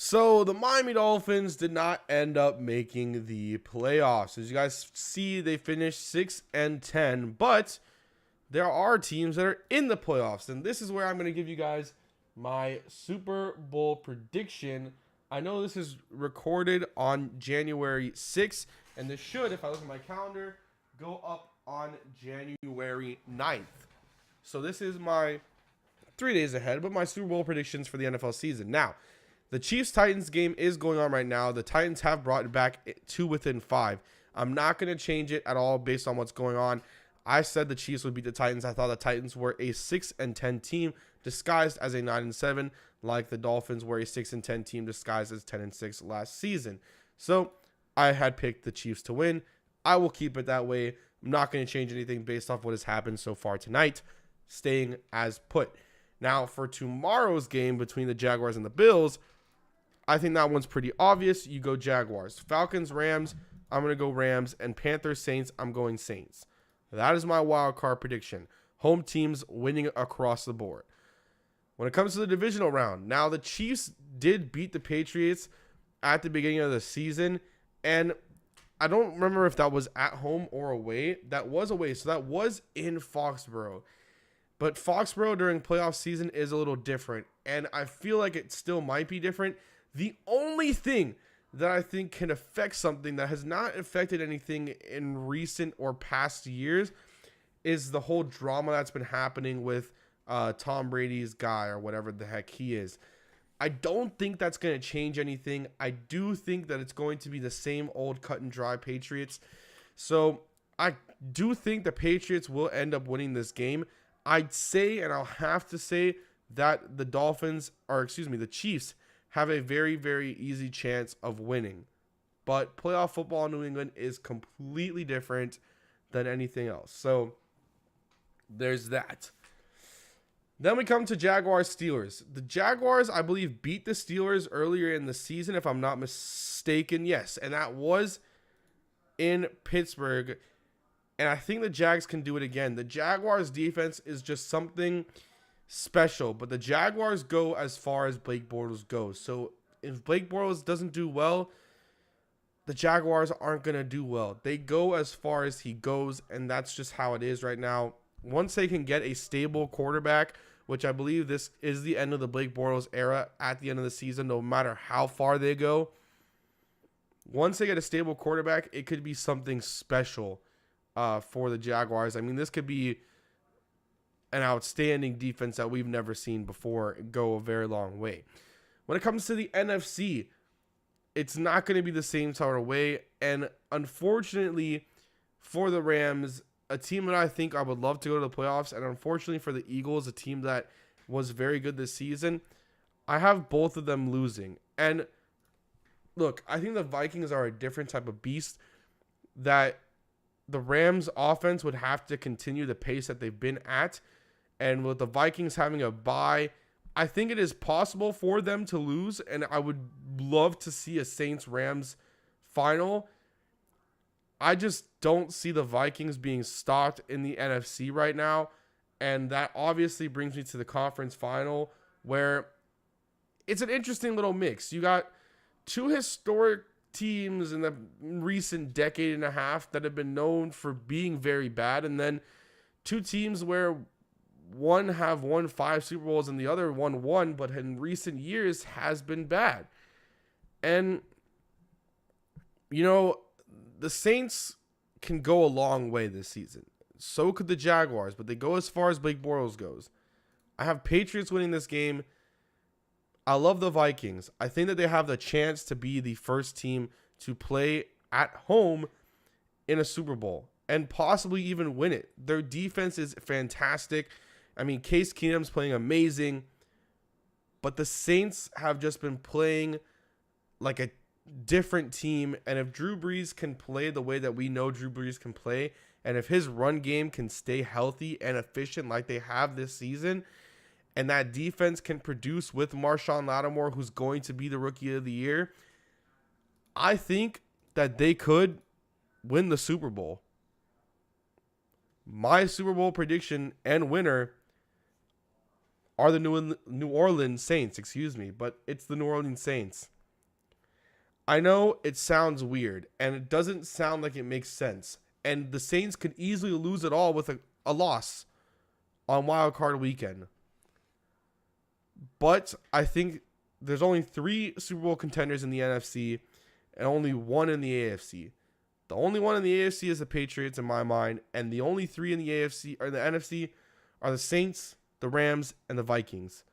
So the Miami Dolphins did not end up making the playoffs. As you guys see, they finished 6-10, but there are teams that are in the playoffs. And this is where I'm going to give you guys my Super Bowl prediction. I know this is recorded on January 6th, and this should, if I look at my calendar, go up on January 9th. So this is my 3 days ahead, but my Super Bowl predictions for the NFL season. Now, the Chiefs-Titans game is going on right now. The Titans have brought it back to within 5. I'm not going to change it at all based on what's going on. I said the Chiefs would beat the Titans. I thought the Titans were a 6-10 team disguised as a 9-7, like the Dolphins were a 6-10 team disguised as 10-6 last season. So I had picked the Chiefs to win. I will keep it that way. I'm not going to change anything based off what has happened so far tonight, staying as put. Now, for tomorrow's game between the Jaguars and the Bills, I think that one's pretty obvious. You go Jaguars. Falcons, Rams, I'm going to go Rams. And Panthers, Saints, I'm going Saints. That is my wild card prediction. Home teams winning across the board. When it comes to the divisional round, now the Chiefs did beat the Patriots at the beginning of the season. And I don't remember if that was at home or away. That was away. So that was in Foxborough. But Foxborough during playoff season is a little different. And I feel like it still might be different. The only thing that I think can affect something that has not affected anything in recent or past years is the whole drama that's been happening with Tom Brady's guy or whatever the heck he is. I don't think that's going to change anything. I do think that it's going to be the same old cut and dry Patriots. So I do think the Patriots will end up winning this game. I'd say, and I'll have to say, that the Chiefs have a very, very easy chance of winning. But playoff football in New England is completely different than anything else. So there's that. Then we come to Jaguars-Steelers. The Jaguars, I believe, beat the Steelers earlier in the season, if I'm not mistaken. Yes, and that was in Pittsburgh. And I think the Jags can do it again. The Jaguars' defense is just something special, but the Jaguars go as far as Blake Bortles goes. So if Blake Bortles doesn't do well, the Jaguars aren't going to do well. They go as far as he goes, and that's just how it is right now. Once they can get a stable quarterback, which I believe this is the end of the Blake Bortles era at the end of the season, no matter how far they go. Once they get a stable quarterback, it could be something special for the Jaguars. I mean, this could be an outstanding defense that we've never seen before go a very long way. When it comes to the NFC, it's not going to be the same sort of way. And unfortunately for the Rams, a team that I think I would love to go to the playoffs, and unfortunately for the Eagles, a team that was very good this season, I have both of them losing. And look, I think the Vikings are a different type of beast that the Rams offense would have to continue the pace that they've been at. And with the Vikings having a bye, I think it is possible for them to lose. And I would love to see a Saints-Rams final. I just don't see the Vikings being stopped in the NFC right now. And that obviously brings me to the conference final, where it's an interesting little mix. You got two historic teams in the recent decade and a half that have been known for being very bad, and then two teams where one have won 5 Super Bowls and the other won 1, but in recent years has been bad. And you know, the Saints can go a long way this season. So could the Jaguars, but they go as far as Blake Bortles goes. I have Patriots winning this game. I love the Vikings. I think that they have the chance to be the first team to play at home in a Super Bowl and possibly even win it. Their defense is fantastic. I mean, Case Keenum's playing amazing, but the Saints have just been playing like a different team. And if Drew Brees can play the way that we know Drew Brees can play, and if his run game can stay healthy and efficient like they have this season, and that defense can produce with Marshawn Lattimore, who's going to be the Rookie of the Year, I think that they could win the Super Bowl. My Super Bowl prediction and winner are the New Orleans Saints, excuse me, but it's the New Orleans Saints. I know it sounds weird, and it doesn't sound like it makes sense. And the Saints could easily lose it all with a loss on Wild Card Weekend. But I think there's only 3 Super Bowl contenders in the NFC and only 1 in the AFC. The only one in the AFC is the Patriots in my mind, and the only 3 in the AFC or the NFC are the Saints, the Rams, and the Vikings.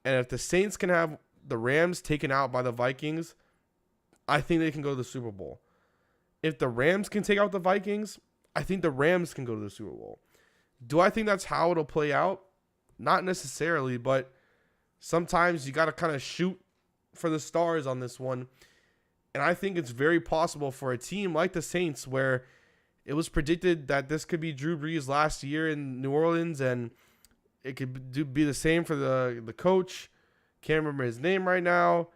And if the Saints can have the Rams taken out by the Vikings, I think they can go to the Super Bowl. If the Rams can take out the Vikings, I think the Rams can go to the Super Bowl. Do I think that's how it'll play out? Not necessarily, but sometimes you got to kind of shoot for the stars on this one. And I think it's very possible for a team like the Saints, where it was predicted that this could be Drew Brees' last year in New Orleans, and it could be the same for the coach. Can't remember his name right now,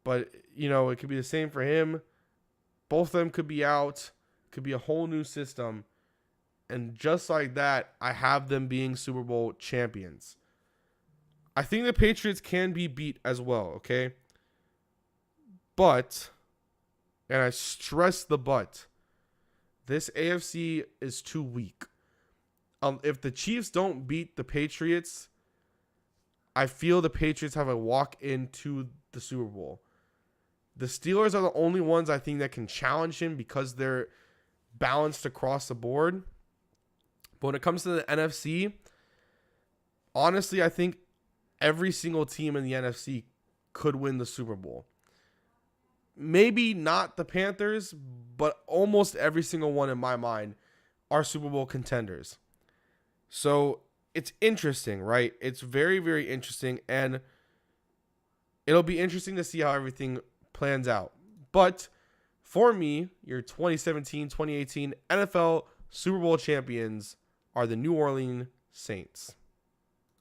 but, it could be the same for him. Both of them could be out. Could be a whole new system. And just like that, I have them being Super Bowl champions. I think the Patriots can be beat as well, okay? But, and I stress the but, this AFC is too weak. If the Chiefs don't beat the Patriots, I feel the Patriots have a walk into the Super Bowl. The Steelers are the only ones I think that can challenge him because they're balanced across the board. But when it comes to the NFC, honestly, I think every single team in the NFC could win the Super Bowl. Maybe not the Panthers, but almost every single one in my mind are Super Bowl contenders. So it's interesting, right? It's very, very interesting, and it'll be interesting to see how everything plans out. But for me, your 2017-2018 NFL Super Bowl champions are the New Orleans Saints.